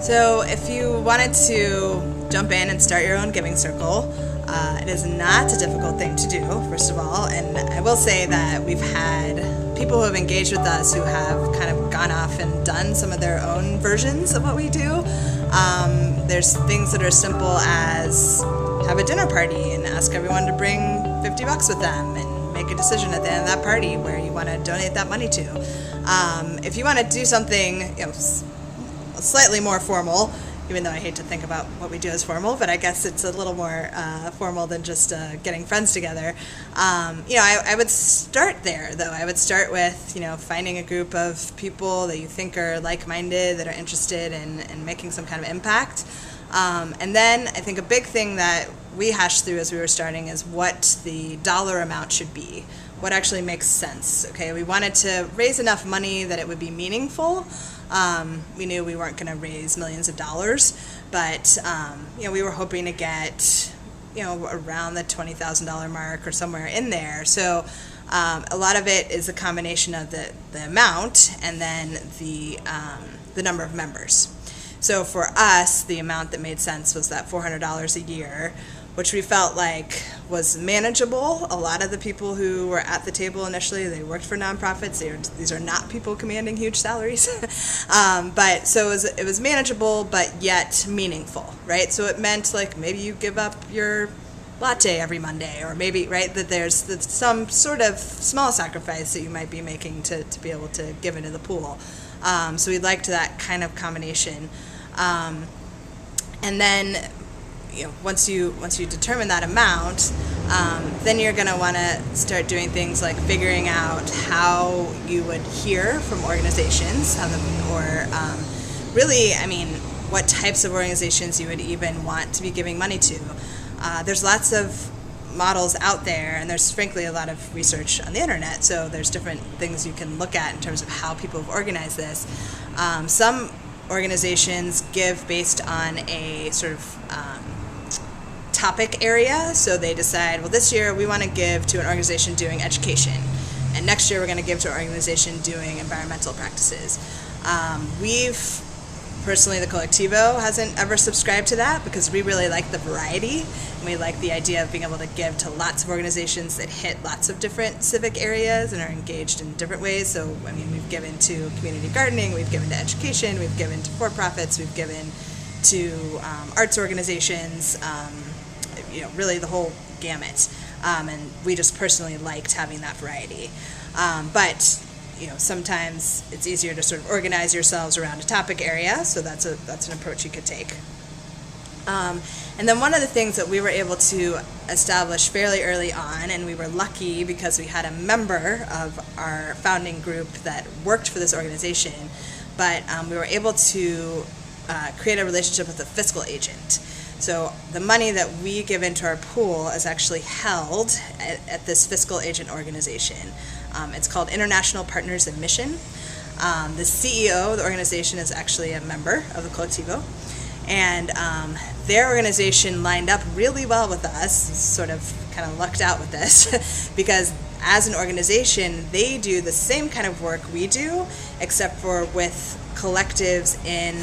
So if you wanted to jump in and start your own giving circle, it is not a difficult thing to do, first of all. And I will say that we've had people who have engaged with us who have kind of gone off and done some of their own versions of what we do. There's things that are simple as have a dinner party and ask everyone to bring $50 with them and make a decision at the end of that party where you want to donate that money to. If you want to do something, slightly more formal, even though I hate to think about what we do as formal, but I guess it's a little more formal than just getting friends together. I would start there, though. I would start with, finding a group of people that you think are like-minded, that are interested in making some kind of impact. And then I think a big thing that we hashed through as we were starting is what the dollar amount should be, what actually makes sense. Okay, we wanted to raise enough money that it would be meaningful. We knew we weren't going to raise millions of dollars, but we were hoping to get around the $20,000 mark or somewhere in there. So a lot of it is a combination of the amount and then the number of members. So for us, the amount that made sense was that $400 a year, which we felt like was manageable. A lot of the people who were at the table initially, they worked for nonprofits. These are not people commanding huge salaries. But so it was manageable, but yet meaningful, right? So it meant like maybe you give up your latte every Monday, or maybe, right, that there's some sort of small sacrifice that you might be making to be able to give into the pool. So we liked that kind of combination. And then once you determine that amount, then you're going to want to start doing things like figuring out how you would hear from organizations, what types of organizations you would even want to be giving money to. There's lots of models out there, and there's frankly a lot of research on the internet, so there's different things you can look at in terms of how people have organized this. Some organizations give based on a sort of topic area, so they decide, well, this year we want to give to an organization doing education, and next year we're going to give to an organization doing environmental practices. Personally, the Colectivo hasn't ever subscribed to that because we really like the variety, and we like the idea of being able to give to lots of organizations that hit lots of different civic areas and are engaged in different ways. So, we've given to community gardening, we've given to education, we've given to for-profits, we've given to arts organizations, really the whole gamut. And we just personally liked having that variety. But sometimes it's easier to sort of organize yourselves around a topic area, so that's an approach you could take. And then one of the things that we were able to establish fairly early on, and we were lucky because we had a member of our founding group that worked for this organization, but we were able to create a relationship with a fiscal agent. So the money that we give into our pool is actually held at this fiscal agent organization. It's called International Partners in Mission. The CEO of the organization is actually a member of the Colectivo, and their organization lined up really well with us, sort of kind of lucked out with this, because as an organization, they do the same kind of work we do, except for with collectives in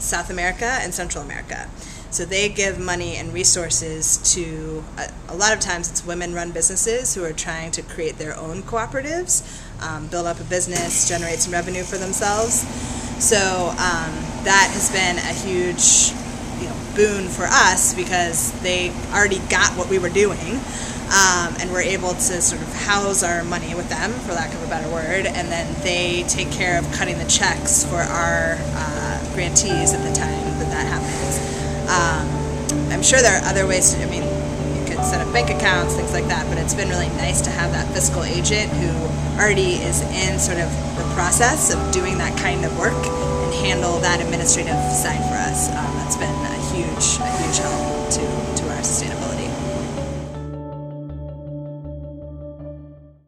South America and Central America. So they give money and resources to, a lot of times it's women-run businesses who are trying to create their own cooperatives, build up a business, generate some revenue for themselves. So that has been a huge boon for us because they already got what we were doing, and we're able to sort of house our money with them, for lack of a better word, and then they take care of cutting the checks for our grantees at the time that happens. I'm sure there are other ways you could set up bank accounts, things like that, but it's been really nice to have that fiscal agent who already is in sort of the process of doing that kind of work and handle that administrative side for us. That's been a huge help to our sustainability.